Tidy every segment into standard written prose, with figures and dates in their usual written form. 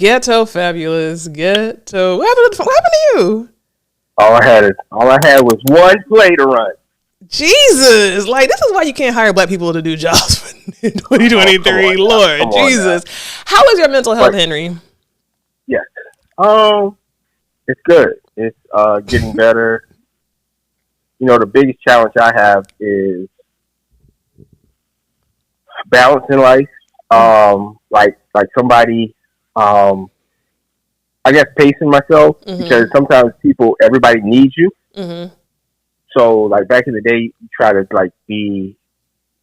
Ghetto fabulous. Ghetto. What happened to you? All I had was one play to run. Jesus, like this is why you can't hire black people to do jobs in 2023. Lord Jesus, how is your mental health, Henry? Yes, it's good. It's getting better. You know, the biggest challenge I have is balancing life. Like somebody, I guess pacing myself because sometimes everybody needs you. Mm-hmm. So like back in the day, you try to like be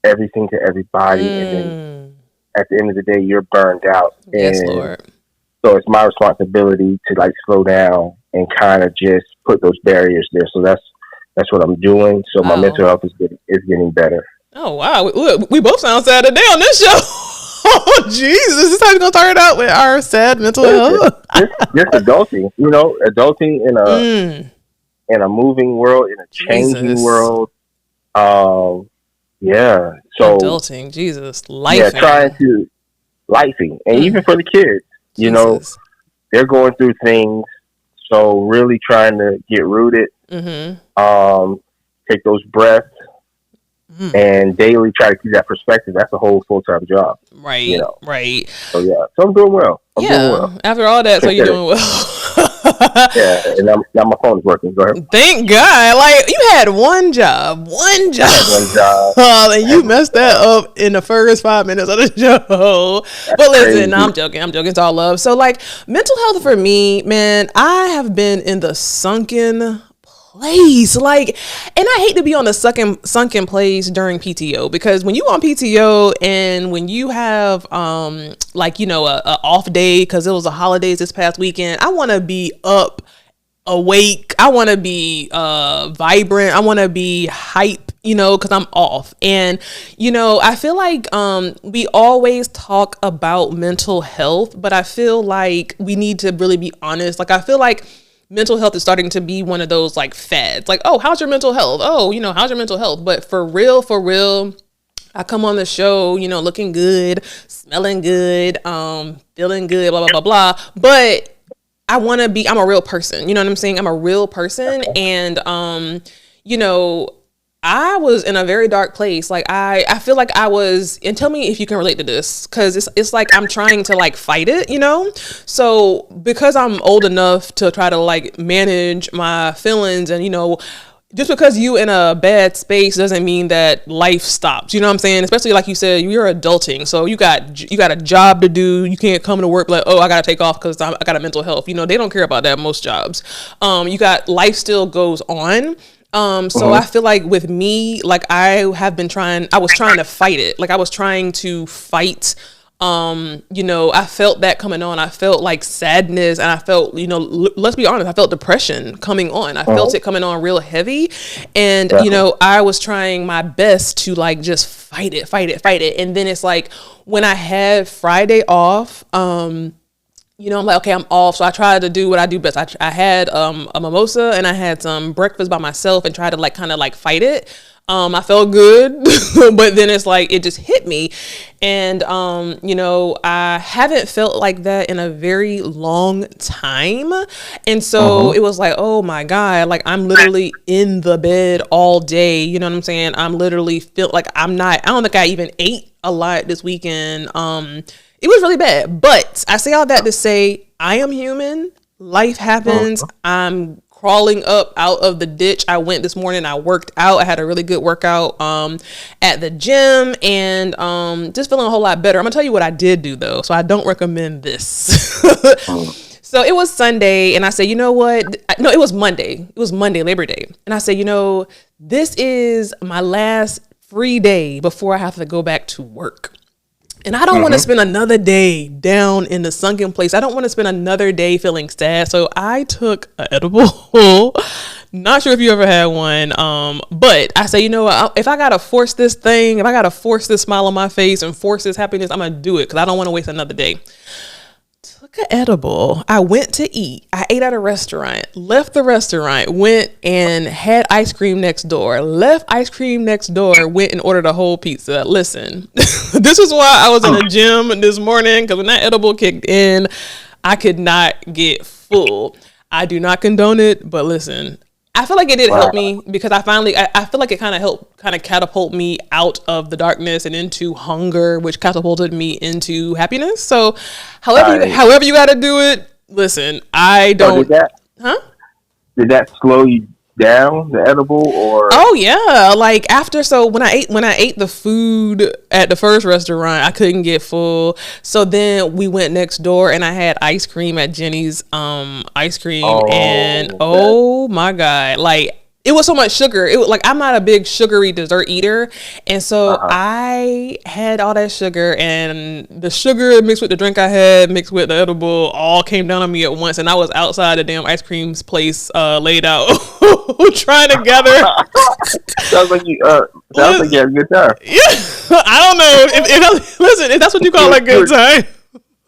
everything to everybody, and then at the end of the day, you're burned out. Yes, Lord. So it's my responsibility to like slow down and kind of just put those barriers there. So that's what I'm doing. So my mental health is getting better. Oh wow, we both sound sad today on this show. Oh Jesus, this is how we're gonna start it out with our sad mental health. Just adulting, you know, adulting in a moving world, in a changing world. Yeah. So adulting, Jesus, life. Yeah, trying to lifing, and even for the kids, you know, they're going through things. So really trying to get rooted, take those breaths, and daily try to keep that perspective. That's a whole full-time job. Right. You know? Right. So yeah, so I'm doing well. Doing well. After all that, so you're doing well. Yeah, and now my phone is working. Go ahead. Thank God. Like you had one job. One job. And you messed that up in the first 5 minutes of the show. But listen, I'm joking. It's all love. So like mental health for me, man, I have been in the sunken place. Like, and I hate to be on the sunken place during PTO, because when you on PTO and when you have like, you know, a off day because it was the holidays this past weekend, I want to be up, awake. I want to be vibrant. I want to be hype, you know, because I'm off. And, you know, I feel like we always talk about mental health, but I feel like we need to really be honest. Like, I feel like mental health is starting to be one of those like fads. Like, oh, how's your mental health? Oh, you know, how's your mental health? But for real, I come on the show, you know, looking good, smelling good, feeling good, blah, blah, blah, blah. But I'm a real person. You know what I'm saying? I'm a real person. And, you know, I was in a very dark place. Like I feel like I was, and tell me if you can relate to this, because it's like I'm trying to like fight it, you know? So because I'm old enough to try to like manage my feelings, and, you know, just because you in a bad space doesn't mean that life stops. You know what I'm saying? Especially like you said, you're adulting. So you got a job to do. You can't come to work like, oh, I got to take off because I got a mental health. You know, they don't care about that, most jobs. You got, life still goes on. So I feel like with me, like I was trying to fight it. Like I was trying to fight, you know, I felt that coming on. I felt like sadness, and I felt, you know, let's be honest, I felt depression coming on. I felt it coming on real heavy. And, you know, I was trying my best to like just fight it. And then it's like when I had Friday off, you know, I'm like, okay, I'm off. So I tried to do what I do best. I had a mimosa and I had some breakfast by myself and tried to like kind of like fight it. I felt good, but then it's like it just hit me. And you know, I haven't felt like that in a very long time. And so it was like, oh my God, like I'm literally in the bed all day. You know what I'm saying? I'm literally feel like I don't think I even ate a lot this weekend. It was really bad, but I say all that to say I am human. Life happens. I'm crawling up out of the ditch. I went this morning. I worked out. I had a really good workout at the gym, and just feeling a whole lot better. I'm gonna tell you what I did do though, so I don't recommend this. So it was Sunday, and I said, you know what? No, it was Monday. It was Monday, Labor Day, and I said, you know, this is my last free day before I have to go back to work. And I don't want to spend another day down in the sunken place. I don't want to spend another day feeling sad. So I took an edible. Not sure if you ever had one. But I say, you know what? If I got to force this thing, if I got to force this smile on my face and force this happiness, I'm going to do it because I don't want to waste another day. Took an edible. I went to eat. I ate at a restaurant, left the restaurant, went and had ice cream next door, left ice cream next door, went and ordered a whole pizza. Listen, this is why I was in the gym this morning, because when that edible kicked in, I could not get full. I do not condone it, but listen, I feel like it did help me because I feel like it kind of helped catapult me out of the darkness and into hunger, which catapulted me into happiness. So however you got to do it, listen, I don't. Did that slow you down, the edible, or? Oh yeah, like when I ate the food at the first restaurant, I couldn't get full. So then we went next door and I had ice cream at Jenny's ice cream, and oh my God, like it was so much sugar. It was like, I'm not a big sugary dessert eater, and so I had all that sugar, and the sugar mixed with the drink I had, mixed with the edible, all came down on me at once, and I was outside the damn ice cream place, laid out, trying to gather. Sounds like you had a good time. Yeah, I don't know if that's what you call a good time.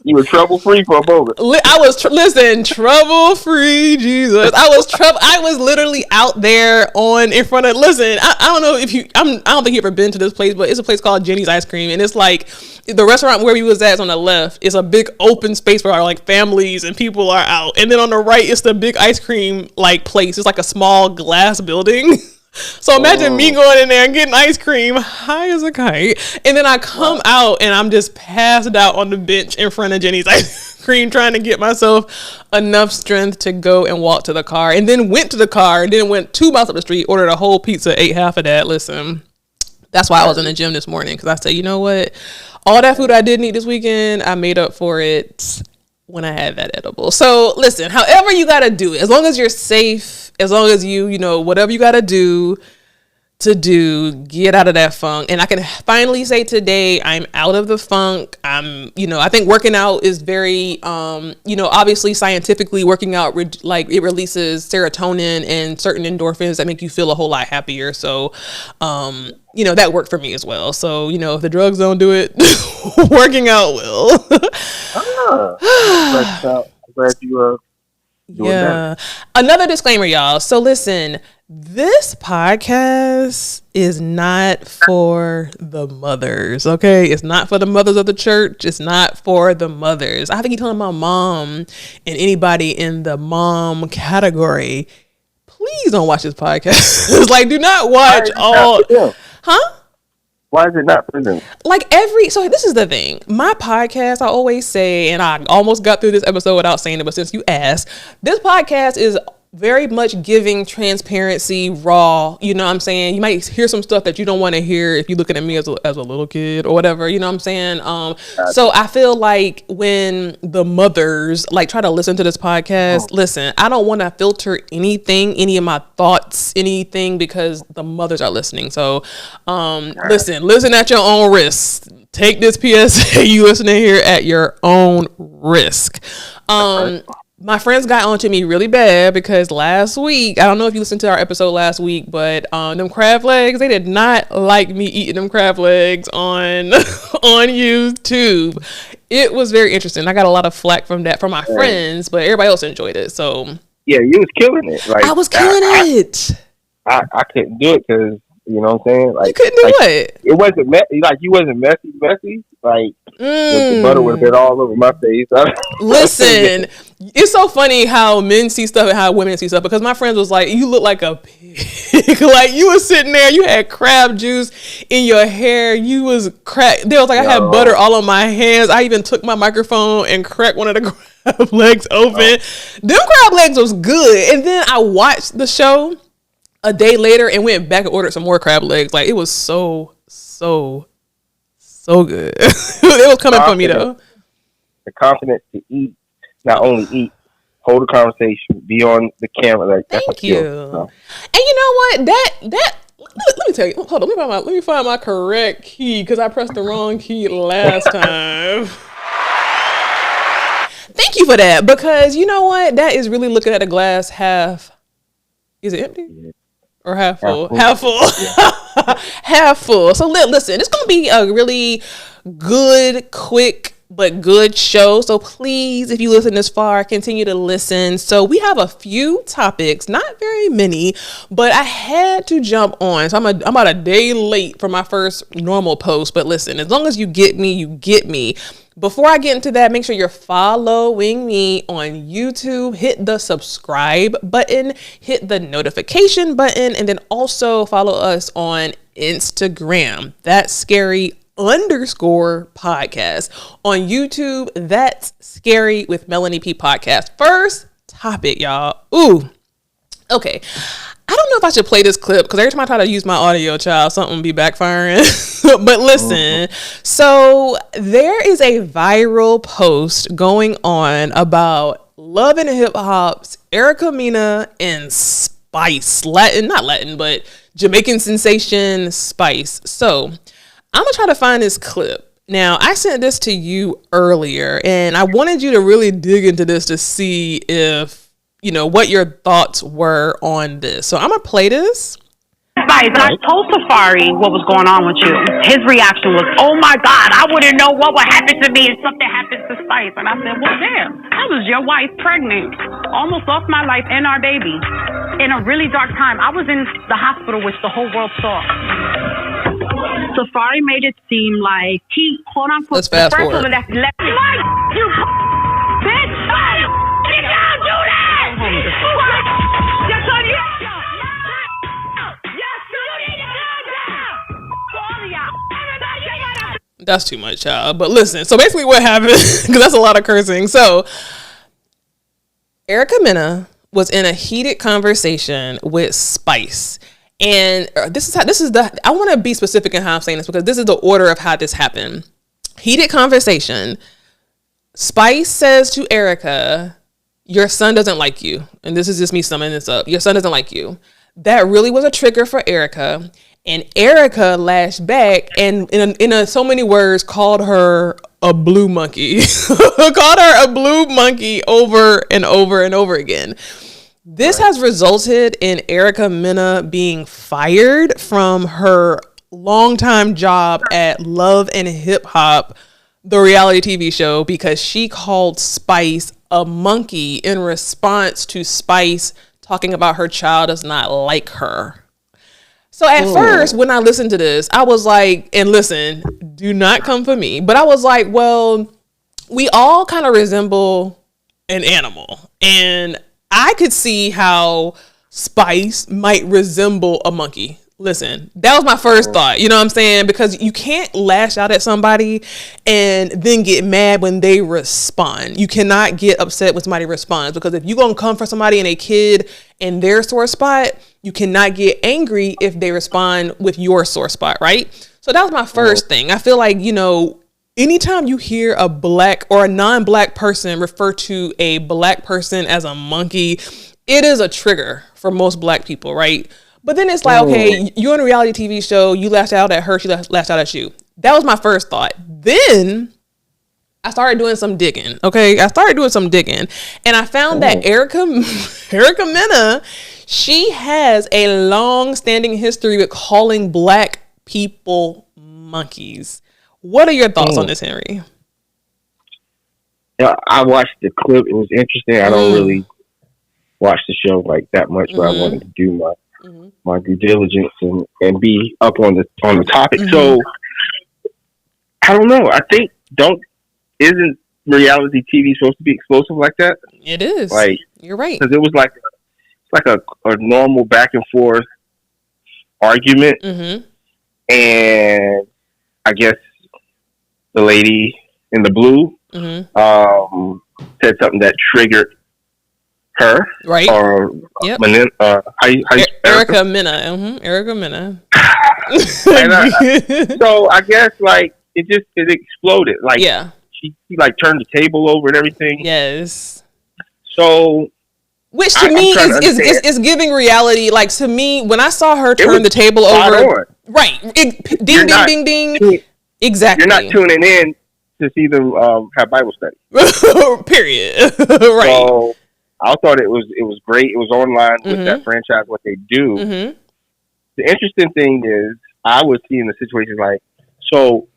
You were trouble free for a moment. I was trouble free, Jesus. I was literally out there in front of. Listen, I don't know if I don't think you've ever been to this place, but it's a place called Jenny's Ice Cream, and it's like the restaurant where we was at is on the left. It's a big open space where like families and people are out, and then on the right it's the big ice cream like place. It's like a small glass building. So imagine me going in there and getting ice cream high as a kite, and then I come out and I'm just passed out on the bench in front of Jenny's ice cream trying to get myself enough strength to go and walk to the car, and then went to the car and then went 2 miles up the street, ordered a whole pizza, ate half of that. Listen, that's why I was in the gym this morning, because I said, you know what, all that food I didn't eat this weekend, I made up for it when I had that edible. So listen, however you got to do it, as long as you're safe, as long as you know, whatever you got to do, get out of that funk. And I can finally say today, I'm out of the funk. I think working out is very, obviously scientifically working out, it releases serotonin and certain endorphins that make you feel a whole lot happier. So, that worked for me as well. So, if the drugs don't do it, working out will. Glad you doing that. Another disclaimer, y'all. So listen, this podcast is not for the mothers, okay? It's not for the mothers of the church. It's not for the mothers. I have to keep telling my mom and anybody in the mom category, please don't watch this podcast. It's like, do not watch all. Huh? Why is it not for them? So this is the thing. My podcast, I always say, and I almost got through this episode without saying it, but since you asked, this podcast is very much giving transparency, raw. You know what I'm saying? You might hear some stuff that you don't want to hear if you're looking at me as a little kid or whatever. You know what I'm saying? So I feel like when the mothers try to listen to this podcast, listen, I don't want to filter anything, any of my thoughts, anything, because the mothers are listening. So listen at your own risk. Take this PSA you listening here at your own risk. My friends got onto me really bad because last week, I don't know if you listened to our episode last week, but them crab legs, they did not like me eating them crab legs on YouTube. It was very interesting. I got a lot of flack from my friends, but everybody else enjoyed it. So yeah, you was killing it. I was killing it. I couldn't do it because, you know what I'm saying? You couldn't do it. It wasn't you wasn't messy. The butter would have been all over my face. Listen, it's so funny how men see stuff and how women see stuff, because my friends was like, you look like a pig. Like, you was sitting there, you had crab juice in your hair, you was they was like, I had butter all on my hands. I even took my microphone and cracked one of the crab legs open. Them crab legs was good. And then I watched the show a day later and went back and ordered some more crab legs. Like, it was so good. It was coming from me though. The confidence to eat, not only eat, hold a conversation, be on the camera. Thank you. So. And you know what? That let me tell you. Hold on. Let me find my correct key, because I pressed the wrong key last time. Thank you for that, because you know what? That is really looking at the glass half. Is it empty? Yeah. Or half full? Half full. Yeah. Half full. So listen, it's going to be a really good, quick, but good show. So please, if you listen this far, continue to listen. So we have a few topics, not very many, but I had to jump on. So I'm about a day late for my first normal post. But listen, as long as you get me, you get me. Before I get into that, make sure you're following me on YouTube. Hit the subscribe button, hit the notification button, and then also follow us on Instagram. That's Scary_podcast. On YouTube, that's Scary with Melanie P podcast. First topic, y'all. Ooh. Okay. I don't know if I should play this clip because every time I try to use my audio, child, something be backfiring. But listen, so there is a viral post going on about Love and Hip Hop's Erica Mena and Spice. Not Latin, but Jamaican sensation Spice. So I'm going to try to find this clip. Now, I sent this to you earlier, and I wanted you to really dig into this to see if, you know, what your thoughts were on this. So I'm going to play this. Spice, and I told Safari what was going on with you. His reaction was, oh my God, I wouldn't know what would happen to me if something happens to Spice. And I said, well, damn, I was your wife pregnant. Almost lost my life and our baby. In a really dark time. I was in the hospital, which the whole world saw. Safari made it seem like he, quote unquote, let's fast forward. Left, you bitch! You can't do that! That's too much, child. But listen, so basically what happened, because that's a lot of cursing. So Erica Mena was in a heated conversation with Spice. And I want to be specific in how I'm saying this because this is the order of how this happened. Heated conversation. Spice says to Erica, your son doesn't like you. And this is just me summing this up. Your son doesn't like you. That really was a trigger for Erica. And Erica lashed back and in so many words called her a blue monkey. Called her a blue monkey over and over and over again. This has resulted in Erica Mena being fired from her longtime job at Love and Hip Hop, the reality TV show, because she called Spice a monkey in response to Spice talking about her child does not like her. So at first, when I listened to this, I was like, and listen, do not come for me, but I was like, well, we all kind of resemble an animal. And I could see how Spice might resemble a monkey. Listen, that was my first thought. You know what I'm saying? Because you can't lash out at somebody and then get mad when they respond. You cannot get upset when somebody responds, because if you're going to come for somebody and a kid in their sore spot, you cannot get angry if they respond with your sore spot, right? So that was my first thing. I feel like, you know, anytime you hear a black or a non-black person refer to a black person as a monkey, it is a trigger for most black people, right? But then it's like, okay, you're in a reality TV show, you lashed out at her, she lashed out at you. That was my first thought. Then I started doing some digging, okay? I started doing some digging, and I found that Erica Mena, she has a long-standing history with calling black people monkeys. What are your thoughts on this, Henry? Yeah, I watched the clip. It was interesting. I don't really watch the show like that much, but I wanted to do my due diligence and be up on the topic. So I don't know. I think isn't reality TV supposed to be explosive like that? It is. Like, you're right. Because it was like a normal back and forth argument, and I guess the lady in the blue said something that triggered her, right? Or Erica Mena. Erica Mena. So I guess like it exploded. Like she like turned the table over and everything. Yes. So, which to me is giving reality. Like, to me, when I saw her turn the table over, right? Ding ding. Exactly. You're not tuning in to see them have Bible study. Period. Right. So I thought it was great. It was online with that franchise, what they do. The interesting thing is, I was seeing the situation like, so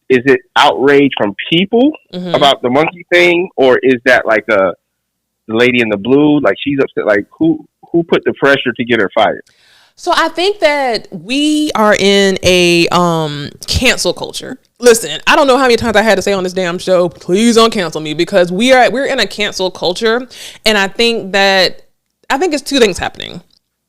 is it outrage from people about the monkey thing, or is that like the lady in the blue, like she's upset? Like who put the pressure to get her fired? So I think that we are in a cancel culture. Listen, I don't know how many times I had to say on this damn show, please don't cancel me, because we're in a cancel culture. And I think it's two things happening,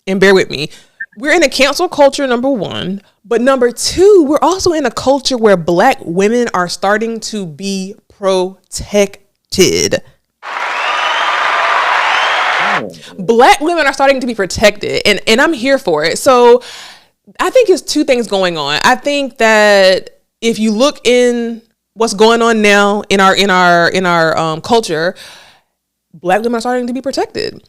and bear with me. We're in a cancel culture, number one, but number two, we're also in a culture where Black women are starting to be protected. Black women are starting to be protected, and I'm here for it. So I think it's two things going on. I think that if you look in what's going on now in our culture, Black women are starting to be protected.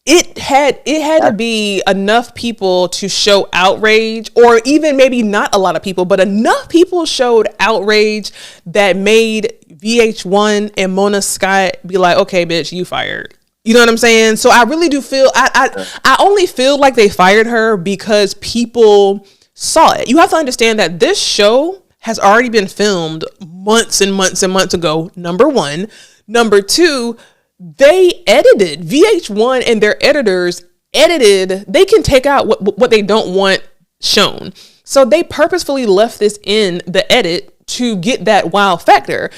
It had to be enough people to show outrage, or even maybe not a lot of people, but enough people showed outrage that made VH1 and Mona Scott be like, okay, bitch, you fired. You know what I'm saying? So I really do feel, I only feel like they fired her because people saw it. You have to understand that this show has already been filmed months and months and months ago, number one. Number two, they edited, VH1 and their editors edited, they can take out what they don't want shown. So they purposefully left this in the edit to get that wow factor,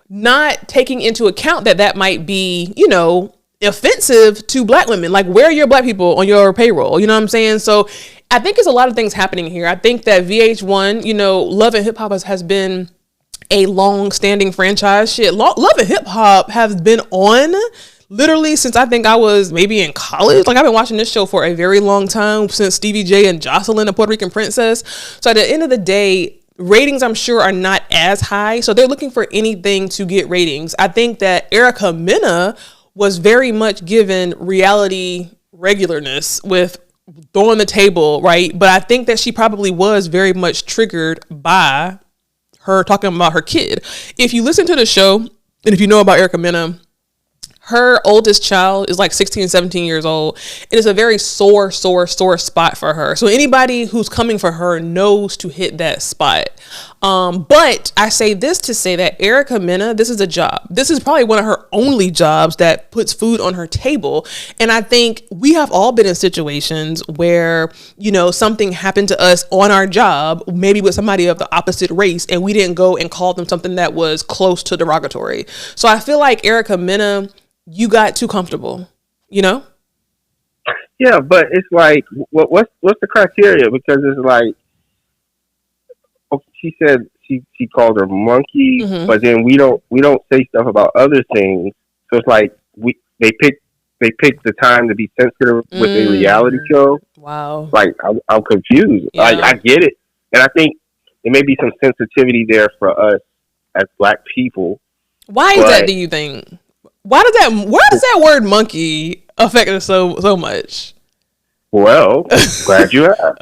not taking into account that might be, offensive to Black women. Like, where are your Black people on your payroll? You know what I'm saying? So I think there's a lot of things happening here. I think that VH1, Love and Hip Hop has been a long-standing franchise. Love and Hip Hop has been on literally since I think I was maybe in college. Like, I've been watching this show for a very long time, since Stevie J and Jocelyn, a Puerto Rican princess. So at the end of the day, ratings, I'm sure, are not as high. So they're looking for anything to get ratings. I think that Erica Mena was very much given reality regularness with throwing the table, right? But I think that she probably was very much triggered by her talking about her kid. If you listen to the show, and if you know about Erica Mena, her oldest child is like 16, 17 years old. It is a very sore spot for her. So anybody who's coming for her knows to hit that spot. But I say this to say that Erica Mena, this is a job. This is probably one of her only jobs that puts food on her table. And I think we have all been in situations where, something happened to us on our job, maybe with somebody of the opposite race, and we didn't go and call them something that was close to derogatory. So I feel like Erica Mena, you got too comfortable, Yeah, but it's like, what's the criteria? Because it's like, she said she called her monkey, but then we don't say stuff about other things. So it's like they pick the time to be sensitive with a reality show. Wow. Like, I'm confused. Yeah. I get it, and I think there may be some sensitivity there for us as Black people. Why is that? Do you think? Why does that word monkey affect us so much? Well, glad you asked.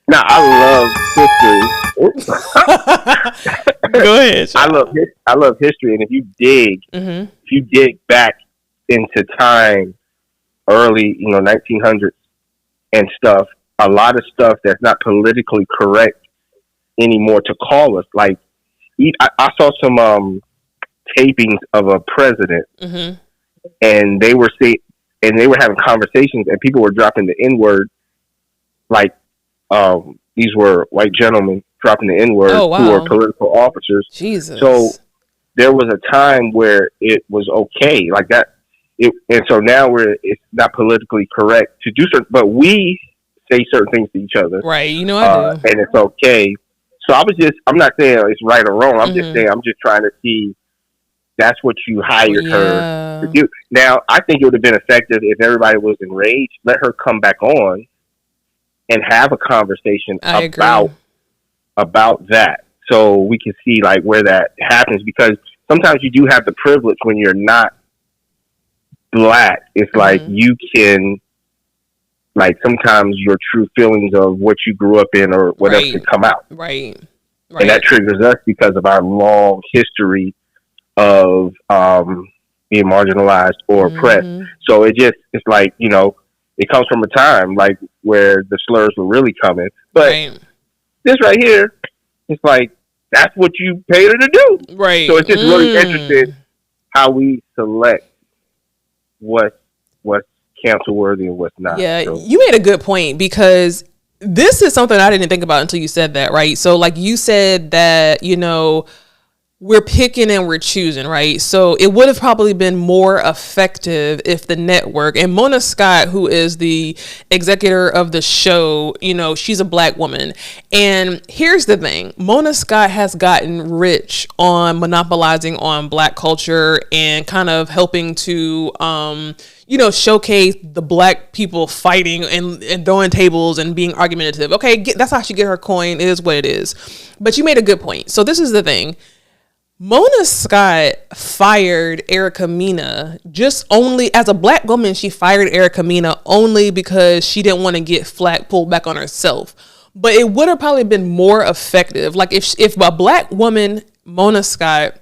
Now, I love history. Go ahead. I love history, and if you dig back into time, early 1900s and stuff, a lot of stuff that's not politically correct anymore to call us. Like, I saw some tapings of a president, and they were having conversations, and people were dropping the N-word, like these were white gentlemen dropping the N-word who were political officers. Jesus. So there was a time where it was okay, like that. And so now it's not politically correct to do certain, but we say certain things to each other, right? I do, and it's okay. So I'm not saying it's right or wrong. I'm just saying I'm just trying to see. That's what you hired her to do. Now, I think it would have been effective if everybody was enraged. Let her come back on and have a conversation about that, so we can see like where that happens. Because sometimes you do have the privilege when you're not Black. It's like you can, like, sometimes your true feelings of what you grew up in or whatever can come out. Right. And that triggers us because of our long history of being marginalized or oppressed. So it's like, it comes from a time like where the slurs were really coming. But this right here, it's like, that's what you paid her to do. Right. So it's just really interesting how we select what's cancel worthy and what's not. Yeah, so. You made a good point, because this is something I didn't think about until you said that, right? So like you said that, you know, we're picking and we're choosing, right? So it would have probably been more effective if the network, and Mona Scott, who is the executor of the show, you know, she's a Black woman. And here's the thing. Mona Scott has gotten rich on monopolizing on Black culture and kind of helping to, you know, showcase the Black people fighting and throwing tables and being argumentative. Okay, that's how she get her coin. It is what it is. But you made a good point. So this is the thing. Mona Scott fired Erica Mena just only as a Black woman. She fired Erica Mena only because she didn't want to get flack pulled back on herself. But it would have probably been more effective. Like if a Black woman, Mona Scott,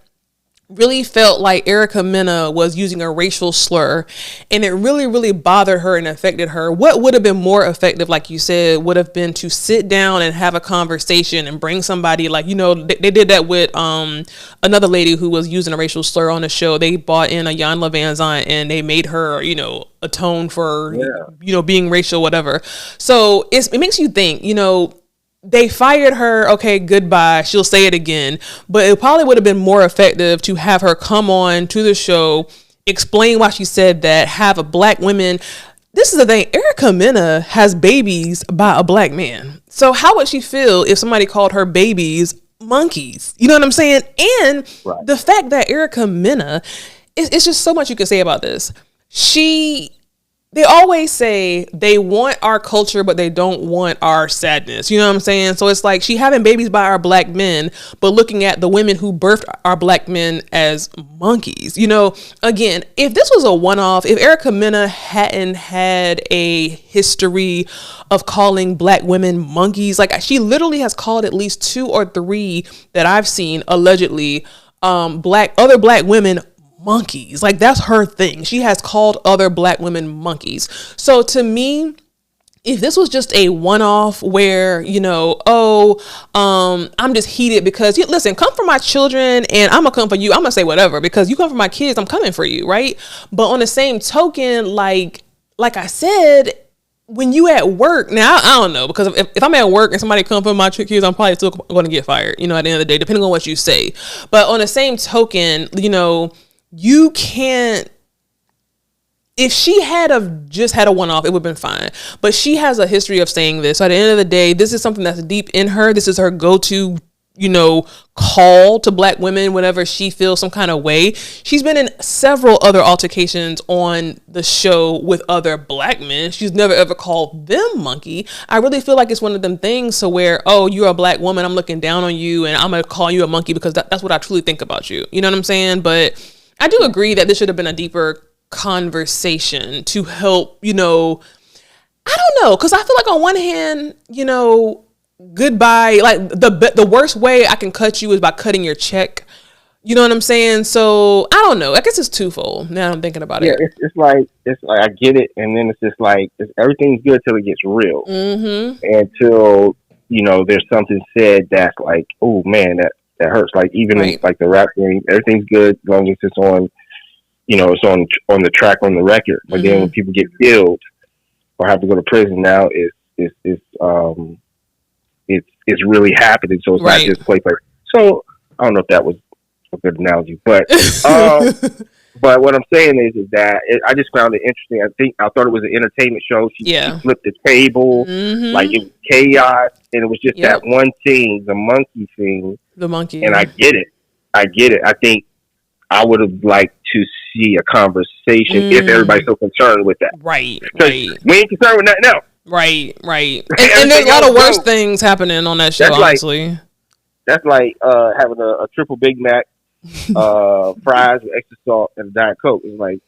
really felt like Erica Mena was using a racial slur and it really, really bothered her and affected her, what would have been more effective, like you said, would have been to sit down and have a conversation and bring somebody like, you know, they did that with another lady who was using a racial slur on the show. They brought in a Iyanla Vanzant and they made her, you know, atone for, you know, being racial, whatever. So it makes you think, you know, they fired her. Okay, goodbye. She'll say it again. But it probably would have been more effective to have her come on to the show, explain why she said that, have a Black women. This is the thing. Erica Mena has babies by a Black man. So how would she feel if somebody called her babies monkeys? You know what I'm saying? And the fact that Erica Mena, it's just so much you could say about this. They always say they want our culture, but they don't want our sadness. You know what I'm saying? So it's like she having babies by our Black men, but looking at the women who birthed our Black men as monkeys. You know, again, if this was a one-off, if Erica Mena hadn't had a history of calling Black women monkeys, like she literally has called at least 2 or 3 that I've seen allegedly, other Black women monkeys. Like that's her thing. She has called other Black women monkeys. So to me, if this was just a one-off where, you know, I'm just heated because listen, come for my children and I'm gonna come for you. I'm gonna say whatever because you come for my kids. I'm coming for you. Right. But on the same token, like I said, when you at work now, I don't know, because if I'm at work and somebody come for my kids, I'm probably still going to get fired, you know, at the end of the day, depending on what you say. But on the same token, you know, you can't, if she had just had a one-off, it would have been fine. But she has a history of saying this. So at the end of the day, this is something that's deep in her. This is her go-to, you know, call to Black women whenever she feels some kind of way. She's been in several other altercations on the show with other Black men. She's never ever called them monkey. I really feel like it's one of them things so where, oh, you're a Black woman, I'm looking down on you and I'm going to call you a monkey because that's what I truly think about you. You know what I'm saying? But I do agree that this should have been a deeper conversation to help, you know, I don't know, because I feel like on one hand, you know, goodbye, like the worst way I can cut you is by cutting your check. You know what I'm saying? So I don't know. I guess it's twofold. Now I'm thinking about it. Yeah, it's like I get it, and then it's just like everything's good till it gets real. Mm-hmm. Until you know there's something said that's like, oh man, that hurts. Like even in, like the rap game, everything's good as long as it's on, you know, it's on the track on the record. But then when people get killed or have to go to prison, now it's really happening. So it's not just play. So I don't know if that was a good analogy, but but what I'm saying is that I just found it interesting. I thought it was an entertainment show. She flipped the table, like it was chaos, and it was just that one thing, the monkey thing. The monkey. And I get it. I think I would have liked to see a conversation if everybody's so concerned with that. Right. We ain't concerned with nothing else. Right. And there's a lot of worse things happening on that show, honestly. That's like having a triple Big Mac, fries with extra salt, and a Diet Coke. It's like,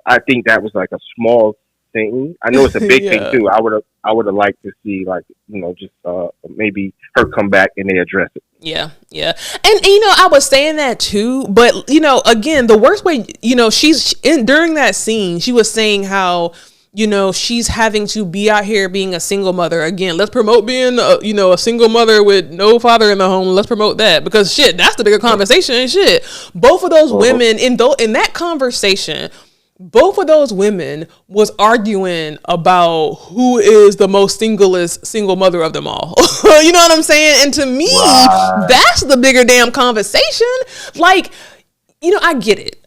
I think that was like a small thing. I know it's a big thing too. I would have liked to see just maybe her come back and they address it. Yeah. And I was saying that too, but again, the worst way, during that scene, she was saying how, she's having to be out here being a single mother. Again, let's promote being a single mother with no father in the home. Let's promote that, because shit, that's the bigger conversation and shit. Both of those women in that conversation, both of those women was arguing about who is the most single mother of them all. You know what I'm saying? And to me, that's the bigger damn conversation. Like, you know, I get it.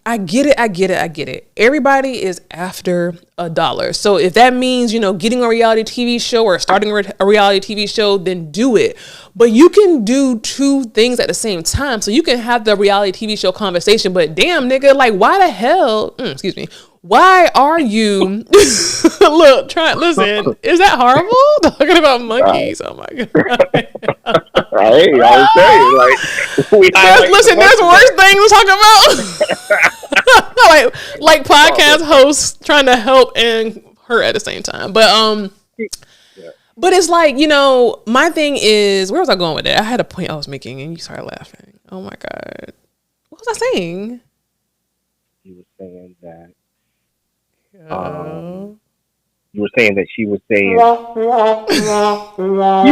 Everybody is after $1. So if that means, you know, getting a reality TV show or starting a reality TV show, then do it. But you can do two things at the same time. So you can have the reality TV show conversation, but damn, nigga, like, why the hell, excuse me, why are you, listen, is that horrible? Talking about monkeys. Oh my God. Hey, I was saying, like, listen, there's worse things to talk about. like podcast hosts trying to help and hurt at the same time. But but it's like, you know, my thing is, where was I going with it? I had a point I was making and you started laughing. Oh my God. What was I saying? You were saying that you were saying that she was saying you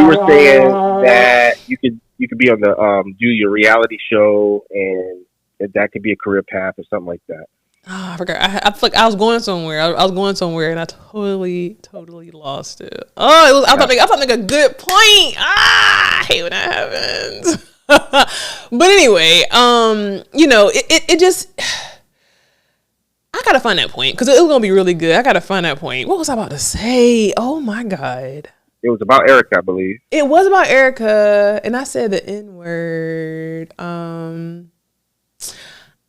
were saying that you could be on the do your reality show and that could be a career path or something like that. Oh, I forgot. I feel like I was going somewhere. I was going somewhere and I totally lost it. Oh, I thought like a good point. I hate when that happens. But anyway, you know, it just, I gotta find that point because it was gonna be really good. I gotta find that point. What was I about to say? Oh my God. It was about Erica, I believe. It was about Erica, and I said the N-word.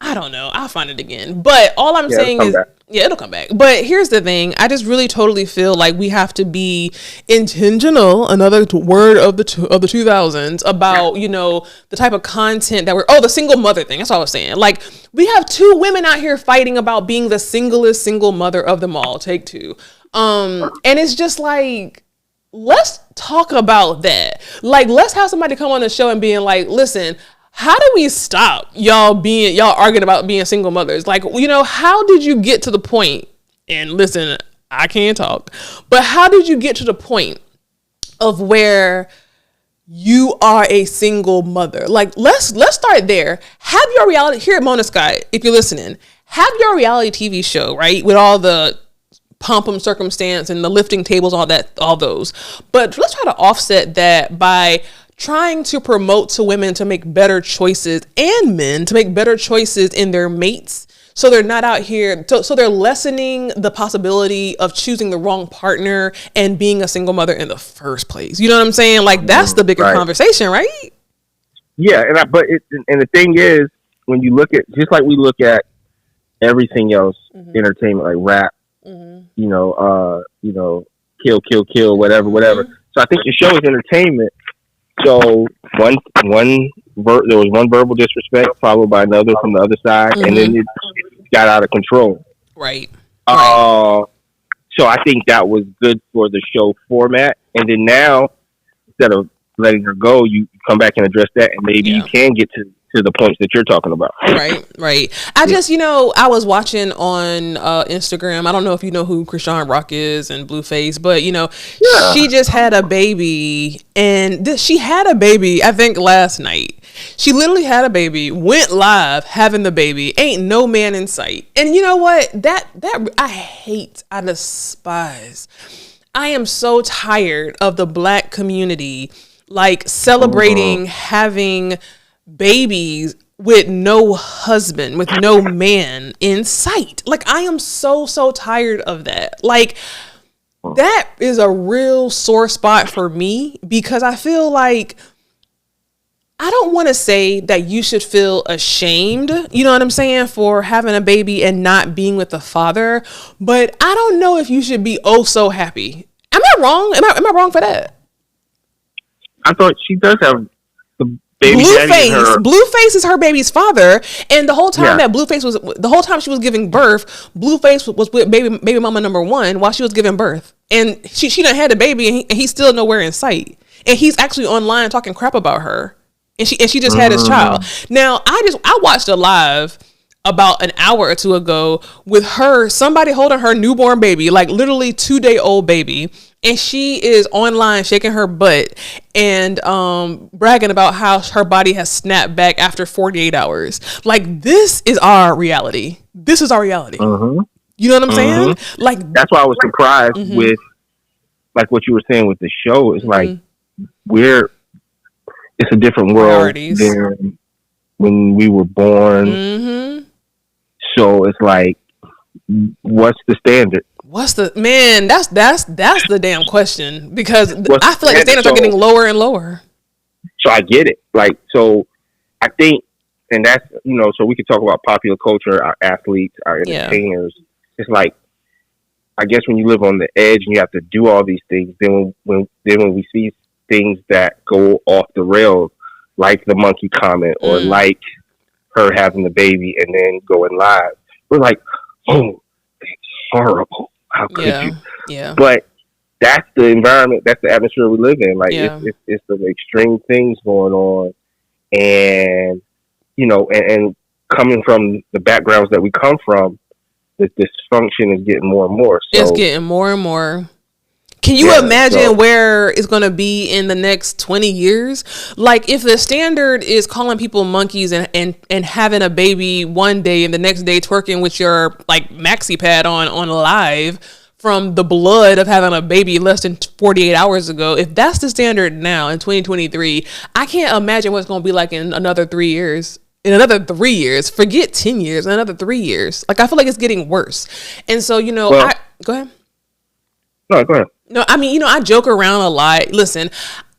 I don't know. I'll find it again. But all I'm saying is, it'll come back. But here's the thing. I just really totally feel like we have to be intentional, another word of the 2000s, about, you know, the type of content that the single mother thing. That's all I was saying. Like, we have two women out here fighting about being the singlest single mother of them all. Take two. And it's just like, let's talk about that. Like, let's have somebody come on the show and being like, listen, how do we stop y'all arguing about being single mothers? Like, you know, how did you get to the point? And listen, I can't talk, but how did you get to the point of where you are a single mother? Like, let's start there. Have your reality here at Mona Scott, if you're listening, have your reality TV show, right? With all the pomp and circumstance and the lifting tables, all those. But let's try to offset that by trying to promote to women to make better choices and men to make better choices in their mates. So they're not out here. So they're lessening the possibility of choosing the wrong partner and being a single mother in the first place. You know what I'm saying? Like, that's the bigger conversation, right? Yeah. And the thing is, when you look at, just like we look at everything else, entertainment, like rap, you know, kill, whatever. So I think the show is entertainment. So there was one verbal disrespect followed by another from the other side, and then it got out of control. Right. So I think that was good for the show format. And then now, instead of letting her go, you come back and address that, and maybe you can get to the points that you're talking about. Right. I just, you know, I was watching on Instagram. I don't know if you know who Chrisean Rock is and Blueface, but, you know, she just had a baby, and she had a baby, I think, last night. She literally had a baby, went live having the baby, ain't no man in sight. And you know what? That I despise. I am so tired of the Black community, like, celebrating having babies with no husband, with no man in sight. Like, I am so tired of that. Like, that is a real sore spot for me, because I feel like, I don't want to say that you should feel ashamed, you know what I'm saying, for having a baby and not being with the father, but I don't know if you should be so happy. Am I wrong? Am I wrong for that? I thought she does have the baby. Blueface is her baby's father, and the whole time the whole time she was giving birth, Blueface was with baby mama number one while she was giving birth, and she done had a baby, and he's still nowhere in sight, and he's actually online talking crap about her, and she just had his child. Now I watched a live about an hour or two ago with somebody holding her newborn baby, like literally 2-day-old baby. And she is online shaking her butt and bragging about how her body has snapped back after 48 hours. Like, this is our reality. You know what I'm saying? Like, that's why I was surprised with like what you were saying with the show. It's like it's a different world than when we were born. So it's like, what's the standard? What's the man? That's the damn question, because I feel like the standards are getting lower and lower. So I get it. Like, so I think, and that's, so we could talk about popular culture, our athletes, our entertainers. It's like, I guess when you live on the edge and you have to do all these things, then when we see things that go off the rails, like the monkey comment or like her having the baby and then going live, we're like, oh, that's horrible. How could you? Yeah. But that's the environment, that's the atmosphere we live in. Like, it's the extreme things going on, and and coming from the backgrounds that we come from, the dysfunction is getting more and more. So, it's getting more and more. Can you imagine where it's going to be in the next 20 years? Like, if the standard is calling people monkeys and having a baby one day and the next day twerking with your like maxi pad on live from the blood of having a baby less than 48 hours ago, if that's the standard now in 2023, I can't imagine what it's going to be like in another 3 years. In another 3 years, forget 10 years, another 3 years. Like, I feel like it's getting worse. And so, go ahead. No, go ahead. No, I mean, I joke around a lot. Listen,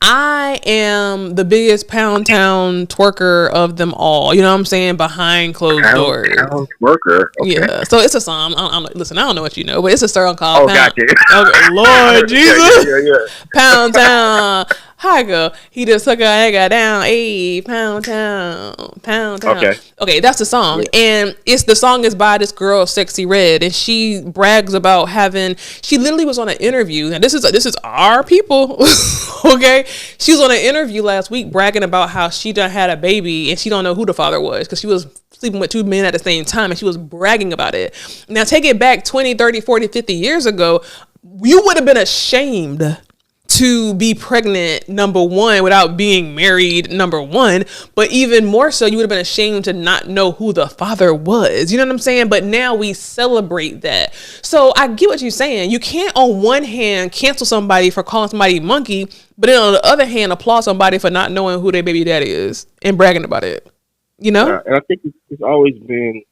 I am the biggest Pound Town twerker of them all. You know what I'm saying? Behind closed doors. Pound twerker. Okay. Yeah. So it's a song. Listen, I don't know what you know, but it's a song called Pound. Gotcha. Okay, Lord Jesus. Yeah. Pound Town. Hi, go. He just took a nigga down. Hey, Pound Town. Pound Town. Okay, that's the song. Yeah. And the song is by this girl, Sexxy Red. And she brags about she literally was on an interview. Now, this is our people. Okay. She was on an interview last week bragging about how she done had a baby and she don't know who the father was because she was sleeping with two men at the same time, and she was bragging about it. Now, take it back 20, 30, 40, 50 years ago, you would have been ashamed to be pregnant, number one, without being married, number one. But even more so, you would have been ashamed to not know who the father was. You know what I'm saying? But now we celebrate that. So I get what you're saying. You can't, on one hand, cancel somebody for calling somebody a monkey, but then on the other hand, applaud somebody for not knowing who their baby daddy is and bragging about it. You know? Yeah, and I think it's always been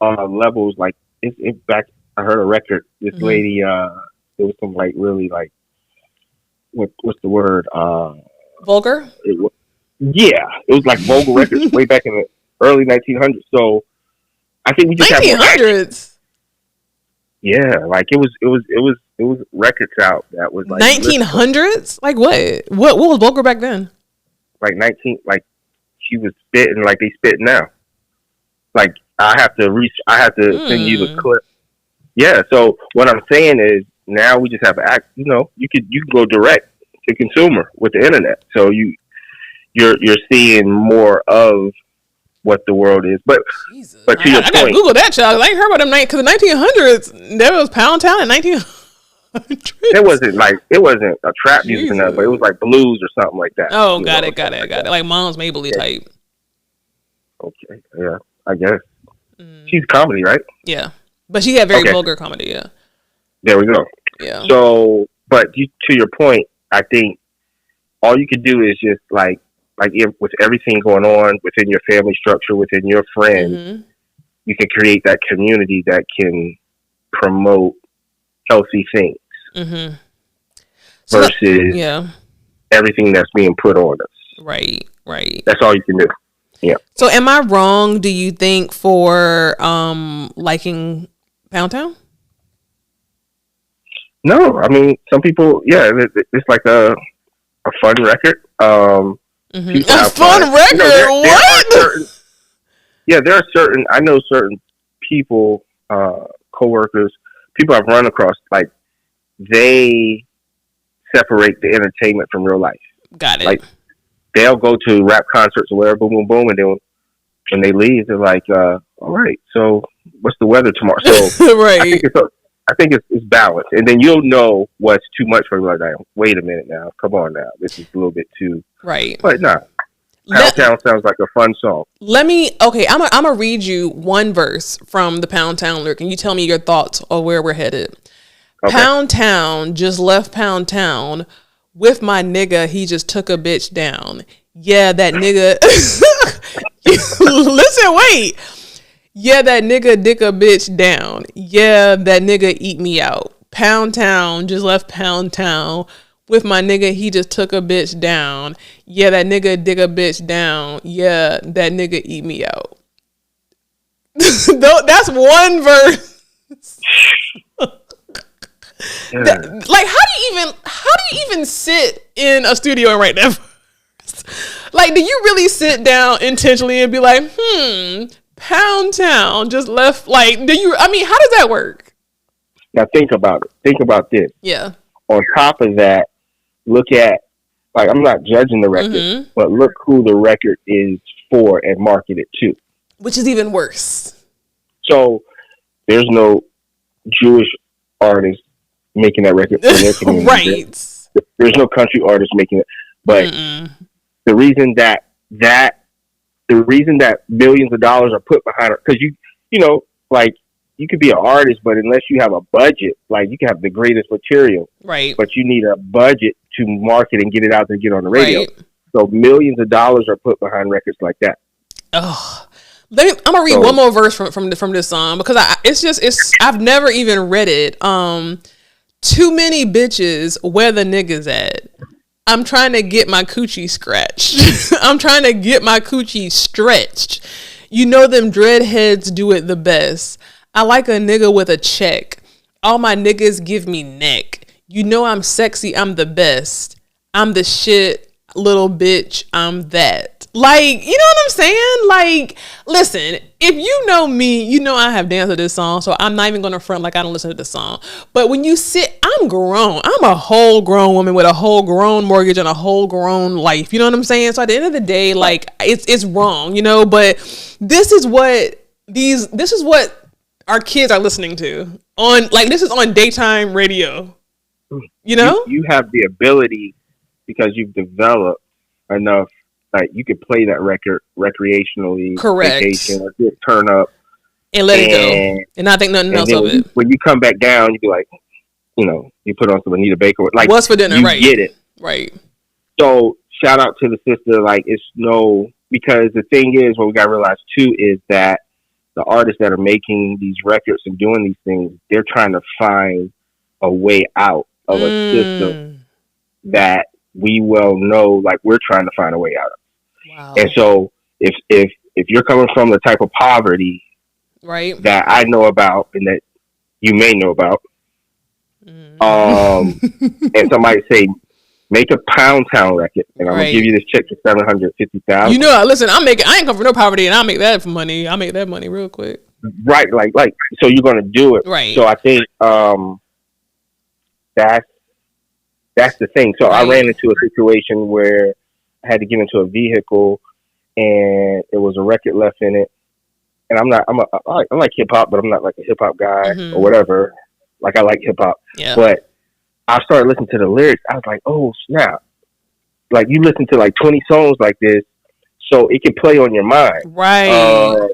levels. Like, it's back. I heard a record. This lady, there was some like really like, what's the word? Vulgar? It was like vulgar records way back in the early 1900s. So I think we just 1900s. Yeah, like it was records out that was like 1900s. Like what? What was vulgar back then? Like she was spitting like they spit now. Like I have to send you the clip. Yeah. So what I'm saying is, now we just have to act. You can go direct to consumer with the internet. So you're seeing more of what the world is. But Jesus. But to your point, I gotta Google that, child. I ain't heard about them because the 1900s there was Pound Town in 1900s. It wasn't a trap music, but it was like blues or something like that. Oh, got it. Like Mom's Mabley type. Okay, yeah, I guess she's comedy, right? Yeah, but she had very vulgar comedy. Yeah. There we go. Yeah. So, but to your point, I think all you could do is just like with everything going on within your family structure, within your friends, you can create that community that can promote healthy things versus everything that's being put on us. Right. That's all you can do. Yeah. So, am I wrong? Do you think for liking Pound Town? No, I mean, some people, it's like a fun record. A fun record? What? There are certain, I know certain people, coworkers, people I've run across, like, they separate the entertainment from real life. Got it. Like, they'll go to rap concerts or whatever, boom, boom, boom, and then when they leave, they're like, all right, so what's the weather tomorrow? So, right. I think it's balanced, and then you'll know what's too much for you. Like, wait a minute now, come on now, this is a little bit too right. But no, Pound Town sounds like a fun song. I'm gonna read you one verse from the Pound Town lyric, and you tell me your thoughts on where we're headed. Okay. Pound Town just left Pound Town with my nigga. He just took a bitch down. Yeah, that nigga. Listen, wait. Yeah, that nigga dick a bitch down. Yeah, that nigga eat me out. Pound Town just left Pound Town with my nigga. He just took a bitch down. Yeah, that nigga dick a bitch down. Yeah, that nigga eat me out. That's one verse. Like, how do you even sit in a studio and write that verse? Like, do you really sit down intentionally and be like, Pound Town just left? Like, how does that work? Now think about it. Think about this. Yeah. On top of that, look at, like, I'm not judging the record, but look who the record is for and marketed to. Which is even worse. So there's no Jewish artist making that record for their community. Right. There's no country artist making it. But the reason that millions of dollars are put behind it, because you know, like, you could be an artist, but unless you have a budget, like, you can have the greatest material, right? But you need a budget to market and get it out there and get on the radio. Right. So millions of dollars are put behind records like that. Oh, I'm gonna read one more verse from this song, because I've never even read it. Too many bitches, where the niggas at? I'm trying to get my coochie scratched. I'm trying to get my coochie stretched. You know them dreadheads do it the best. I like a nigga with a check. All my niggas give me neck. You know I'm sexy, I'm the best. I'm the shit, little bitch, I'm that. Like, you know what I'm saying? Like, listen, if you know me, you know I have danced to this song, so I'm not even going to front like I don't listen to this song. But when you sit, I'm grown. I'm a whole grown woman with a whole grown mortgage and a whole grown life. You know what I'm saying? So at the end of the day, like, it's wrong, you know? But this is what our kids are listening to on, like, this is on daytime radio. You know? You have the ability, because you've developed enough, like, you could play that record recreationally. Correct. Vacation, or just turn up and let it go, and not think nothing else of it. When you come back down, you be like, you know, you put on some Anita Baker, like, what's for dinner, you right? Get it, right? So shout out to the sister. Like, because the thing is, what we gotta realize too is that the artists that are making these records and doing these things, they're trying to find a way out of a system that we well know, like, we're trying to find a way out of. Wow. And so if you're coming from the type of poverty, right, that I know about and that you may know about, and somebody say, make a Pound Town record, and I'm gonna give you this check for $750,000. You know, listen, I ain't come from no poverty, and I make that money. I make that money real quick. Right, like, so you're gonna do it, right? So I think that's the thing. So I ran into a situation where I had to get into a vehicle, and there was a record left in it. And I like hip hop, but I'm not like a hip hop guy or whatever. Like, I like hip hop, but I started listening to the lyrics. I was like, oh snap! Like, you listen to like 20 songs like this, so it can play on your mind, right?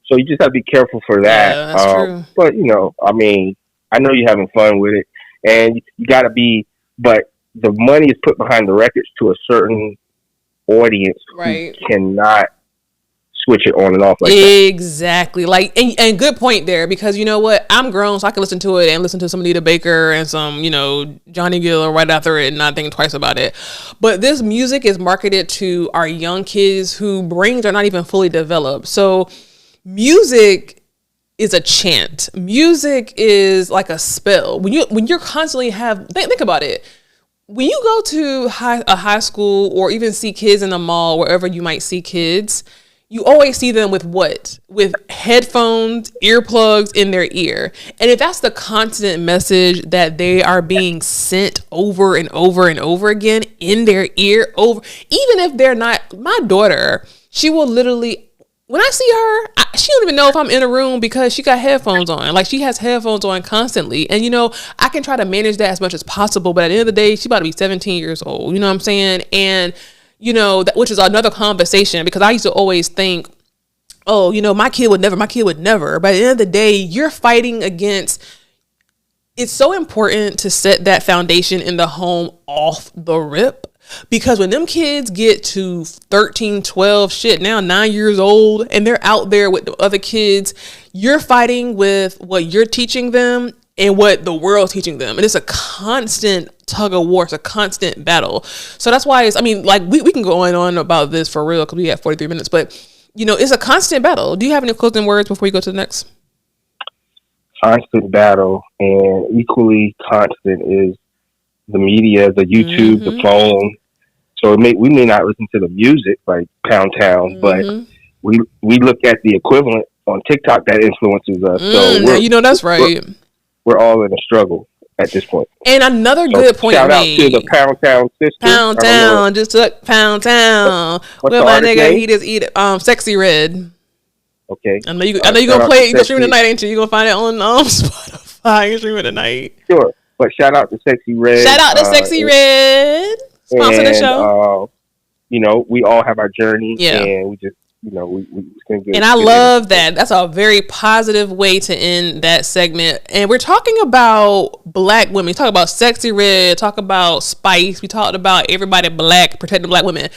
So you just have to be careful for that. Yeah, that's true. But, you know, I mean, I know you're having fun with it, and you got to be. But the money is put behind the records to a certain audience who cannot switch it on and off like that. Exactly. Like, and good point there, because you know what? I'm grown, so I can listen to it and listen to some Anita Baker and some, you know, Johnny Gill right after it and not think twice about it. But this music is marketed to our young kids whose brains are not even fully developed. So music is a chant. Music is like a spell. When you're constantly think about it. When you go to a high school or even see kids in the mall, wherever you might see kids, you always see them with what? With headphones, earplugs in their ear. And if that's the constant message that they are being sent over and over and over again in their ear, even if they're not, my daughter, she will literally, when I see her, she don't even know if I'm in a room because she got headphones on. Like, she has headphones on constantly. And, you know, I can try to manage that as much as possible. But at the end of the day, she's about to be 17 years old. You know what I'm saying? And you know, which is another conversation, because I used to always think, oh, you know, my kid would never. But at the end of the day, you're fighting against. It's so important to set that foundation in the home off the rip, because when them kids get to 13, 12, shit, now 9 years old, and they're out there with the other kids, you're fighting with what you're teaching them and what the world's teaching them. And it's a constant tug of war. It's a constant battle. So that's why we can go on about this for real, because we have 43 minutes, but you know, it's a constant battle. Do you have any closing words before we go to the next? Constant battle, and equally constant is the media, the YouTube, the phone. So we may not listen to the music like Pound Town, but we look at the equivalent on TikTok that influences us. So you know, that's right. We're all in a struggle at this point. And another good point shout made. out to the Pound Town sisters. Pound Town, just took Pound Town. What's my nigga? Name? He just eat it. Sexxy Red. Okay. I know you gonna play it. You gonna stream it tonight, ain't you? You gonna find it on Spotify. You stream it tonight. Sure. But shout out to Sexxy Red. Shout out to Sexxy Red. Sponsor the show. You know, we all have our journey. Yeah. And we just, you know, we can get. And I love that. That's a very positive way to end that segment. And we're talking about black women. We talk about Sexxy Red. Talk about Spice. We talked about everybody black, protecting black women.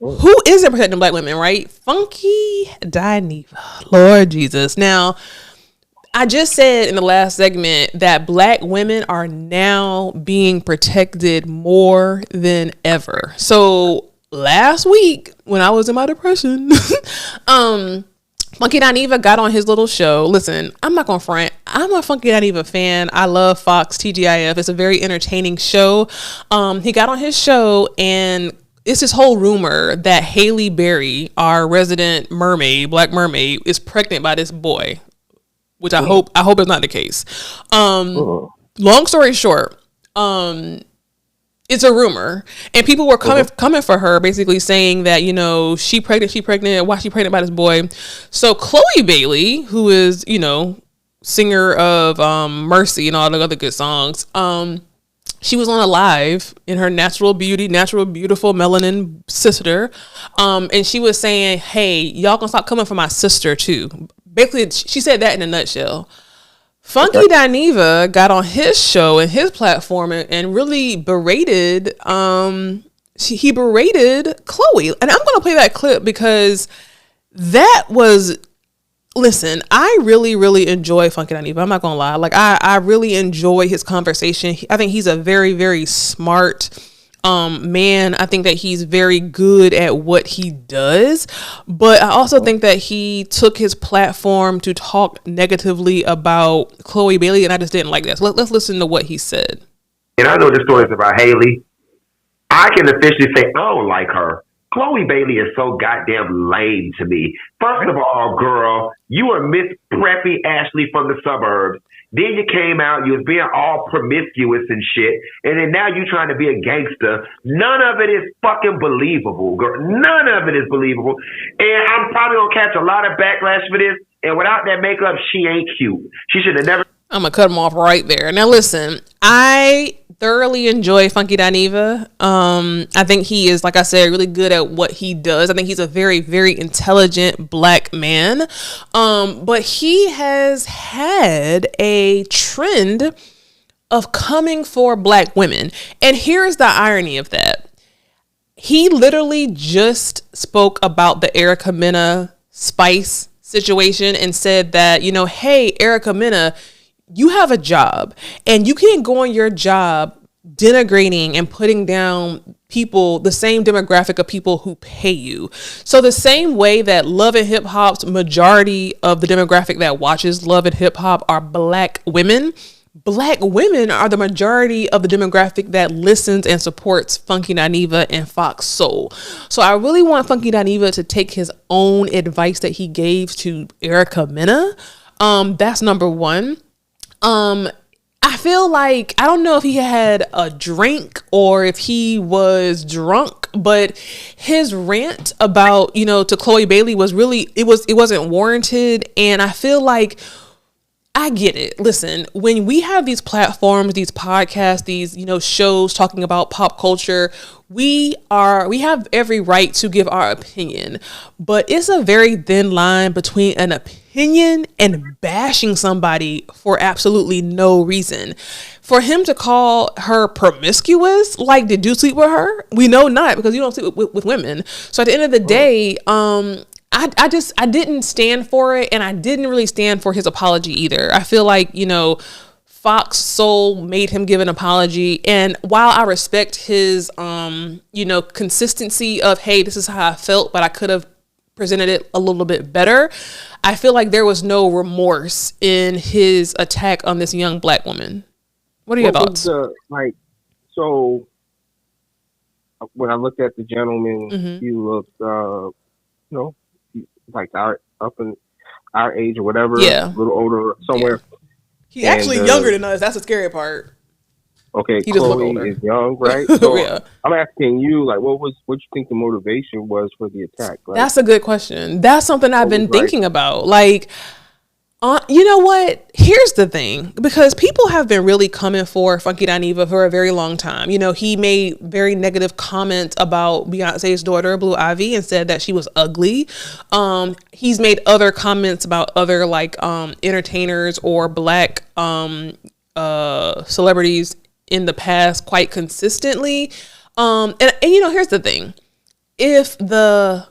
Who isn't protecting black women, right? Funky Dineva. Lord Jesus. Now, I just said in the last segment that black women are now being protected more than ever. So last week, when I was in my depression, Funky Dineva got on his little show. Listen, I'm not gonna front. I'm a Funky Dineva fan. I love Fox TGIF. It's a very entertaining show. He got on his show, and it's this whole rumor that Halle Berry, our resident mermaid, black mermaid, is pregnant by this boy, which I hope is not the case. Long story short, it's a rumor, and people were coming for her, basically saying that, you know, she pregnant, why she pregnant by this boy. So Chloe Bailey, who is, you know, singer of Mercy and all the other good songs, she was on a live in her natural beautiful melanin sister. And she was saying, hey, y'all gonna stop coming for my sister too. Basically, she said that in a nutshell. Funky Dineva got on his show and his platform and really berated, he berated Chloe. And I'm gonna play that clip because that was, listen, I really, really enjoy Funky Dineva. I'm not gonna lie. Like, I really enjoy his conversation. I think he's a very, very smart man. I think that he's very good at what he does, but I also think that he took his platform to talk negatively about Chloe Bailey, and I just didn't like that. So let's listen to what he said. And I know this story is about Haley. I can officially say I don't like her. Chloe Bailey is so goddamn lame to me. First of all, girl, you were Miss Preppy Ashley from the suburbs. Then you came out, you was being all promiscuous and shit, and then now you trying to be a gangster. None of it is fucking believable, girl. None of it is believable. And I'm probably gonna catch a lot of backlash for this. And without that makeup, she ain't cute. She should have never. I'm gonna cut him off right there. Now listen, I thoroughly enjoy Funky Dineva. I think he is, like I said, really good at what he does. I think he's a very, very intelligent black man. But he has had a trend of coming for black women. And here's the irony of that. He literally just spoke about the Erica Mena Spice situation and said that, you know, hey, Erica Mena, you have a job and you can't go on your job denigrating and putting down people, the same demographic of people who pay you. So the same way that Love and Hip Hop's majority of the demographic that watches Love and Hip Hop are black women are the majority of the demographic that listens and supports Funky Dineva and Fox Soul. So I really want Funky Dineva to take his own advice that he gave to Erica Mena. That's number one. I feel like, I don't know if he had a drink or if he was drunk, but his rant about, you know, to Chloe Bailey was really, it wasn't warranted. And I feel like I get it. Listen, when we have these platforms, these podcasts, these, shows talking about pop culture, we have every right to give our opinion, but it's a very thin line between an opinion and bashing somebody for absolutely no reason. For him to call her promiscuous, like, did you sleep with her? We know not, because you don't sleep with women. So at the end of the day, I didn't stand for it, and I didn't really stand for his apology either. I feel like, Fox Soul made him give an apology. And while I respect his, consistency of, hey, this is how I felt, but I could have presented it a little bit better, I feel like there was no remorse in his attack on this young black woman. What are your thoughts? So when I looked at the gentleman, he looked, like up in our age or whatever, a little older somewhere. Yeah. He's actually younger than us. That's the scary part. Okay, he Chloe is young, right? So yeah. I'm asking you, like, what you think the motivation was for the attack? Like, that's a good question. That's something I've been thinking about. Like, you know what? Here's the thing, because people have been really coming for Funky Dineva for a very long time. He made very negative comments about Beyonce's daughter, Blue Ivy, and said that she was ugly. He's made other comments about other entertainers or black celebrities in the past quite consistently. And here's the thing. If the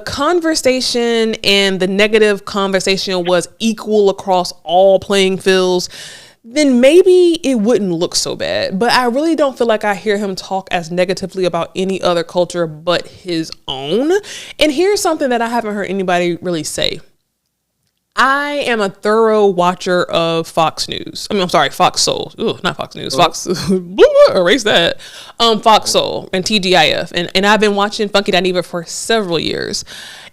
conversation and the negative conversation was equal across all playing fields, then maybe it wouldn't look so bad. But I really don't feel like I hear him talk as negatively about any other culture but his own. And here's something that I haven't heard anybody really say. I am a thorough watcher of Fox News. Fox Soul. Ooh, not Fox News. Fox. Erase that. Fox Soul and TGIF. And I've been watching Funky Dineva for several years.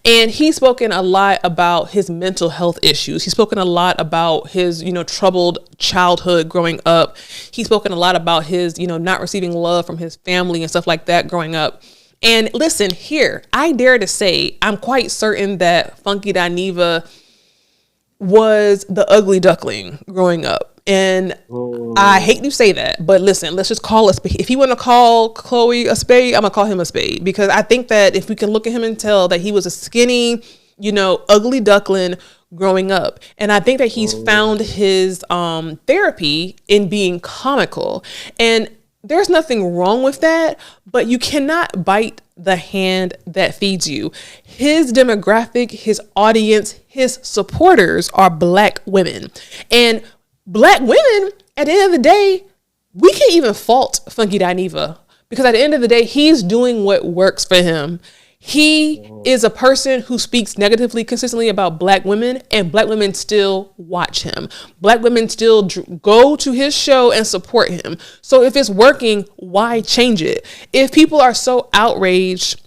And he's spoken a lot about his mental health issues. He's spoken a lot about his, troubled childhood growing up. He's spoken a lot about his, not receiving love from his family and stuff like that growing up. And listen, here, I dare to say, I'm quite certain that Funky Dineva was the ugly duckling growing up. And I hate to say that, but listen, let's just call a spade. If you want to call Chloe a spade, I'm gonna call him a spade, because I think that if we can look at him and tell that he was a skinny, ugly duckling growing up. And I think that he's found his therapy in being comical. And there's nothing wrong with that, but you cannot bite the hand that feeds you. His demographic, his audience, his supporters are black women. And black women, at the end of the day, we can't even fault Funky Dineva, because at the end of the day, he's doing what works for him. He is a person who speaks negatively consistently about black women, and black women still watch him. Black women still go to his show and support him. So if it's working, why change it? If people are so outraged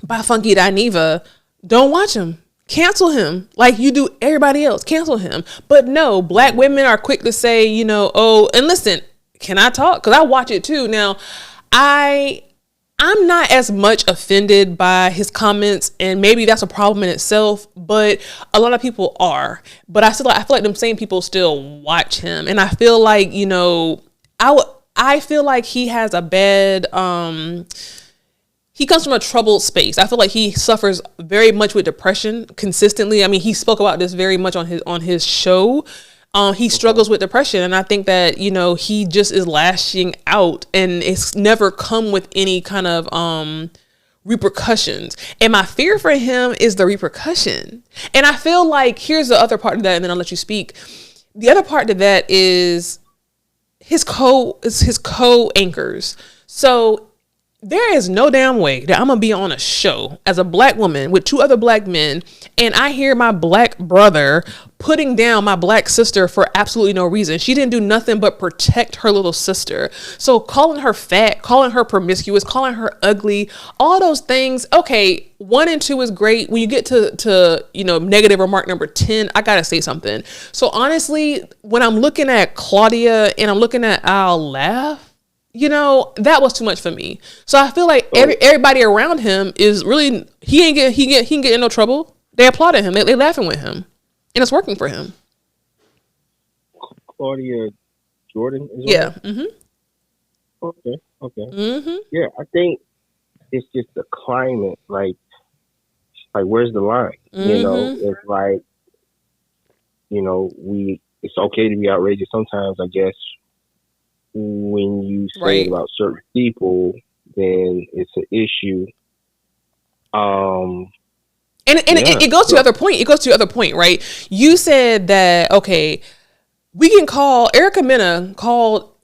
by Funky Dineva, don't watch him. Cancel him like you do everybody else. Cancel him. But no, black women are quick to say, and listen, can I talk? Because I watch it too. Now, I'm not as much offended by his comments, and maybe that's a problem in itself, but a lot of people are. But I feel like them same people still watch him. And I feel like, I feel like he has a bad, he comes from a troubled space. I feel like he suffers very much with depression consistently. I mean, he spoke about this very much on his show. He struggles with depression, and I think that, he just is lashing out, and it's never come with any kind of repercussions. And my fear for him is the repercussion. And I feel like, here's the other part of that, and then I'll let you speak. The other part of that is his co-anchors. So there is no damn way that I'm going to be on a show as a black woman with two other black men, and I hear my black brother putting down my black sister for absolutely no reason. She didn't do nothing but protect her little sister. So calling her fat, calling her promiscuous, calling her ugly, all those things. Okay, 1 and 2 is great. When you get to negative remark number 10, I got to say something. So honestly, when I'm looking at Claudia and I'm looking at I'll Laugh, that was too much for me. So I feel like everybody around him is really, he ain't get in no trouble. They applauded him. They laughing with him, and it's working for him. Claudia Jordan is Yeah. on it? Okay. Mm-hmm. Yeah, I think it's just the climate. Like where's the line? You know, it's like, it's okay to be outrageous sometimes, I guess. When you say it about certain people, then it's an issue. It goes to the other point. It goes to the other point, right? You said that, okay, we can call Erica Mena called,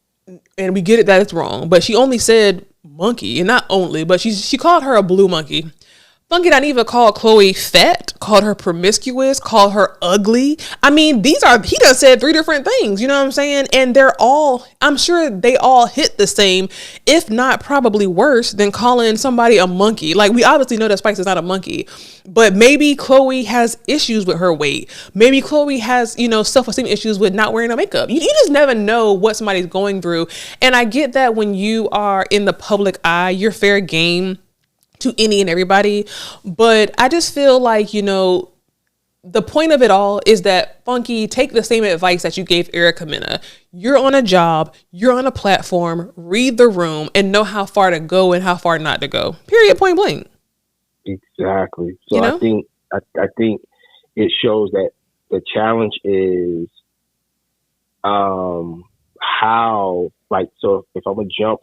and we get it that it's wrong, but she only said monkey, and not only, but she called her a blue monkey. Funky Dineva called Chloe fat, called her promiscuous, called her ugly. I mean, he done said 3 different things, you know what I'm saying? And I'm sure they all hit the same, if not probably worse than calling somebody a monkey. Like, we obviously know that Spice is not a monkey, but maybe Chloe has issues with her weight. Maybe Chloe has, self-esteem issues with not wearing no makeup. You just never know what somebody's going through. And I get that when you are in the public eye, you're fair game to any and everybody. But I just feel like, the point of it all is that, Funky, take the same advice that you gave Erica Mena. You're on a job, you're on a platform, read the room and know how far to go and how far not to go. Period, point blank. Exactly. So I think it shows that the challenge is how, like, so if I'm gonna jump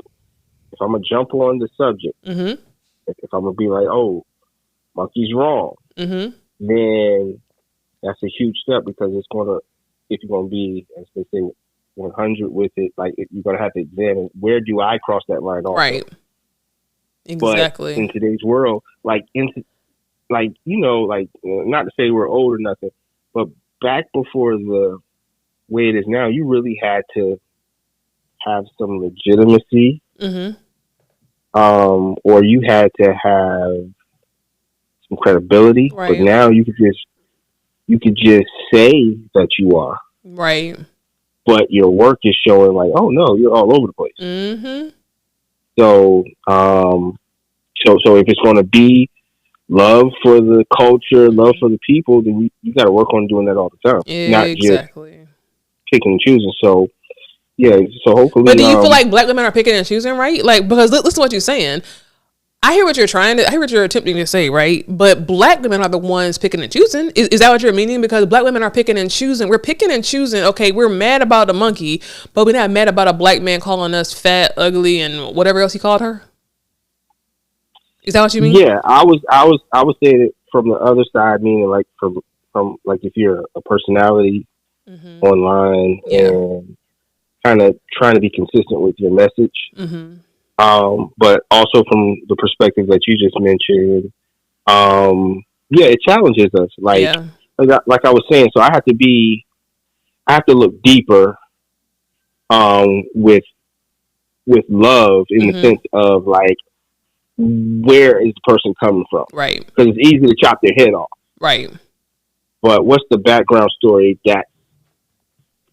on the subject, if I'm gonna be like, oh, monkey's wrong, then that's a huge step, because if you're gonna be, as they say, 100 with it, like, you're gonna have to examine, where do I cross that line also? Right. Exactly. But in today's world, not to say we're old or nothing, but back before the way it is now, you really had to have some legitimacy. Or you had to have some credibility. Right. But now you could just say that you are. Right. But your work is showing like, oh no, you're all over the place. So, so if it's going to be love for the culture, love for the people, then you got to work on doing that all the time. Not just picking and choosing. So, yeah, so hopefully. But do you feel like black women are picking and choosing, right? Like, because listen to what you're saying. I hear what you're attempting to say, right? But black women are the ones picking and choosing. Is that what you're meaning? Because black women are picking and choosing. We're picking and choosing. Okay, we're mad about the monkey, but we're not mad about a black man calling us fat, ugly, and whatever else he called her. Is that what you mean? Yeah, I was saying it from the other side, meaning like from like, if you're a personality online and kind of trying to be consistent with your message. But also from the perspective that you just mentioned, it challenges us. Like I was saying, so I have to look deeper, with love, in the sense of like, where is the person coming from? Right. Because it's easy to chop their head off. Right. But what's the background story that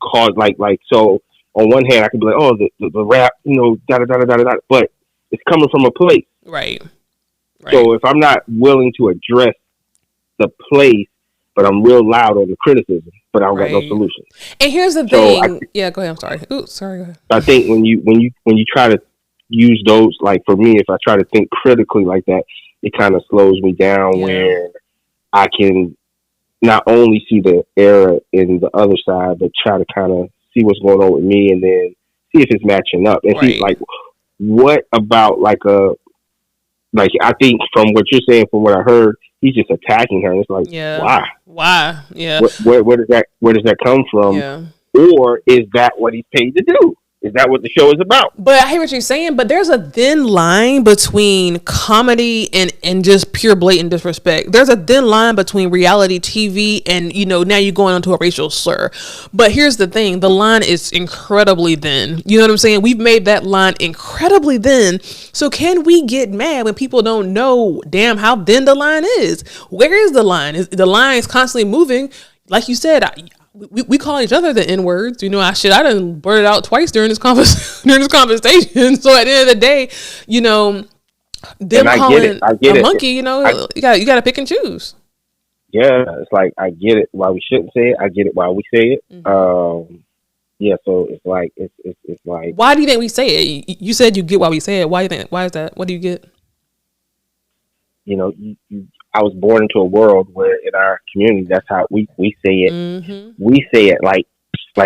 caused, like, so on one hand, I could be like, oh, the rap, da-da-da-da-da-da, but it's coming from a place. Right. So if I'm not willing to address the place, but I'm real loud on the criticism, but I don't got no solution. And here's the thing. Go ahead. I'm sorry. Ooh, sorry. Go ahead. I think when you try to use those, like, for me, if I try to think critically like that, it kind of slows me down, where I can not only see the error in the other side, but try to kind of see what's going on with me, and then see if it's matching up, and see, like, what about I think from what you're saying, from what I heard, he's just attacking her, and it's like, why? Yeah. Where does that come from? Yeah. Or is that what he's paid to do? Is that what the show is about? But I hear what you're saying, but there's a thin line between comedy and just pure blatant disrespect. There's a thin line between reality TV and, now you're going onto a racial slur. But here's the thing. The line is incredibly thin. You know what I'm saying? We've made that line incredibly thin. So can we get mad when people don't know, damn, how thin the line is? Where is the line? The line is constantly moving. Like you said, we call each other the N-words. I done blurted out twice during this conversation. So at the end of the day, them calling a monkey, you got to pick and choose. Yeah, it's like, I get it why we shouldn't say it. I get it why we say it. yeah. So it's like Why do you think we say it? You said you get why we say it. Why do you think? Why is that? What do you get? You know, I was born into a world where in our community, that's how we say it. Mm-hmm. We say it like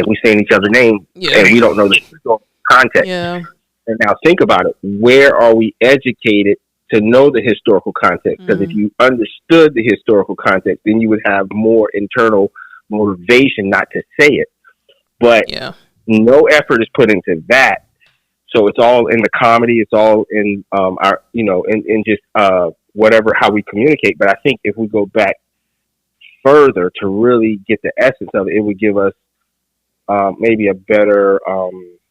we saying each other's name, and we don't know the historical context. Yeah. And now think about it. Where are we educated to know the historical context? Because if you understood the historical context, then you would have more internal motivation not to say it. But no effort is put into that. So it's all in the comedy. It's all in our, you know, in just whatever, how we communicate. But I think if we go back further to really get the essence of it, it would give us maybe a better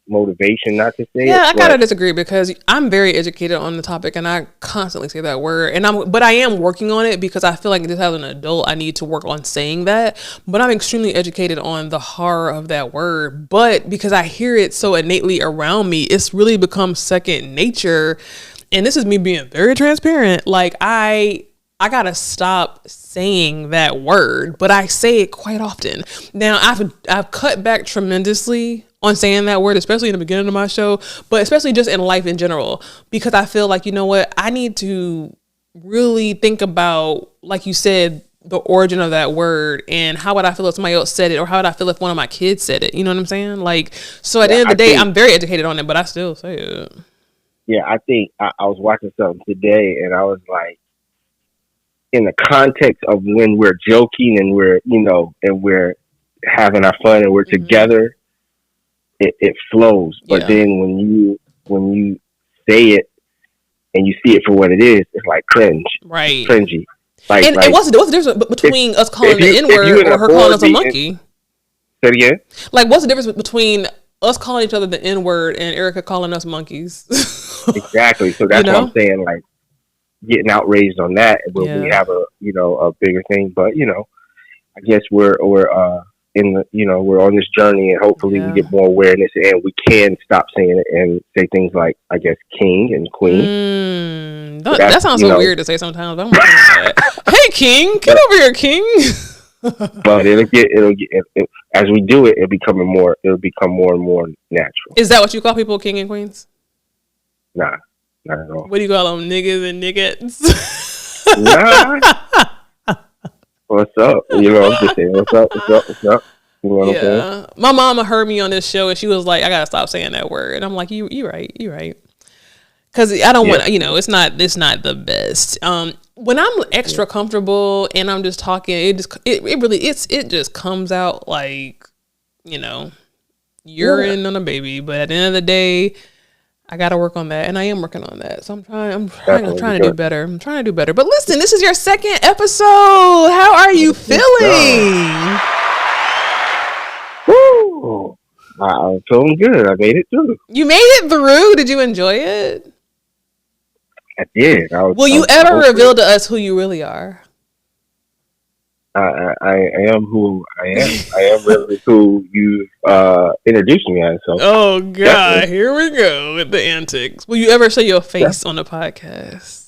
motivation not to say it. Yeah, I gotta disagree because I'm very educated on the topic and I constantly say that word, but I am working on it because I feel like just as an adult I need to work on saying that. But I'm extremely educated on the horror of that word, but because I hear it so innately around me, it's really become second nature. And this is me being very transparent. Like I gotta stop saying that word, but I say it quite often. Now I've cut back tremendously on saying that word, especially in the beginning of my show, but especially just in life in general, because I feel like, you know what, I need to really think about, like you said, the origin of that word and how would I feel if somebody else said it, or how would I feel if one of my kids said it? You know what I'm saying? Like, so at the end of the day, I'm very educated on it, but I still say it. Yeah, I think I was watching something today and I was like, in the context of when we're joking and we're, you know, and we're having our fun and we're together, it flows. But then when you say it and you see it for what it is, it's like cringy. Like, and what's the difference between us calling the N-word or her calling us a monkey? Say it again? Like, what's the difference between us calling each other the N-word and Erica calling us monkeys? Exactly. So that's what I'm saying. Like, getting outraged on that, but we have a bigger thing. But you know, I guess we're in the, you know, we're on this journey, and hopefully we get more awareness, and we can stop saying it and say things like, I guess, king and queen. That sounds so weird to say sometimes. But I'm working on that. Hey, king, get over here, king. But it'll get as we do it, it'll become more and more natural. Is that what you call people, king and queens? Nah, not at all. What do you call them, niggas and niggas? Nah. What's up? You know, I'm just saying, what's up? You know what I'm saying? My mama heard me on this show and she was like, I gotta stop saying that word. And I'm like, you right. Because I don't want, you know, it's not the best. When I'm extra comfortable and I'm just talking, it just comes out like, you know, urine on a baby. But at the end of the day, I got to work on that, and I am working on that. So I'm trying to do better. I'm trying to do better. But listen, this is your second episode. How are you feeling? Woo! I'm feeling good. I made it through. You made it through? Did you enjoy it? I did. Will you ever reveal to us who you really are? I am who I am. I am really who you introduced me as. So. Oh God, definitely. Here we go with the antics. Will you ever show your face on the podcast?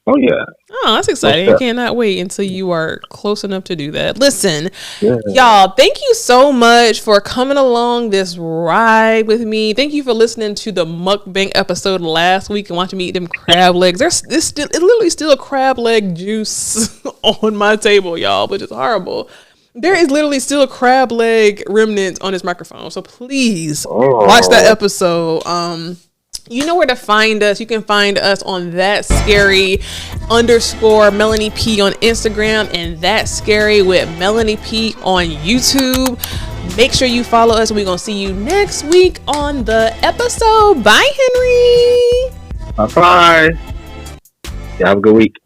Oh yeah. Oh, that's exciting. I cannot wait until you are close enough to do that. Listen, y'all, thank you so much for coming along this ride with me. Thank you for listening to the mukbang episode last week and watching me eat them crab legs. It's literally still a crab leg juice on my table, y'all, which is horrible. There is literally still a crab leg remnant on this microphone. So please watch that episode. You know where to find us. You can find us on @scary_Melanie P on Instagram and That Scary with Melanie P on YouTube. Make sure you follow us. We're going to see you next week on the episode. Bye, Henry. Bye. Have a good week.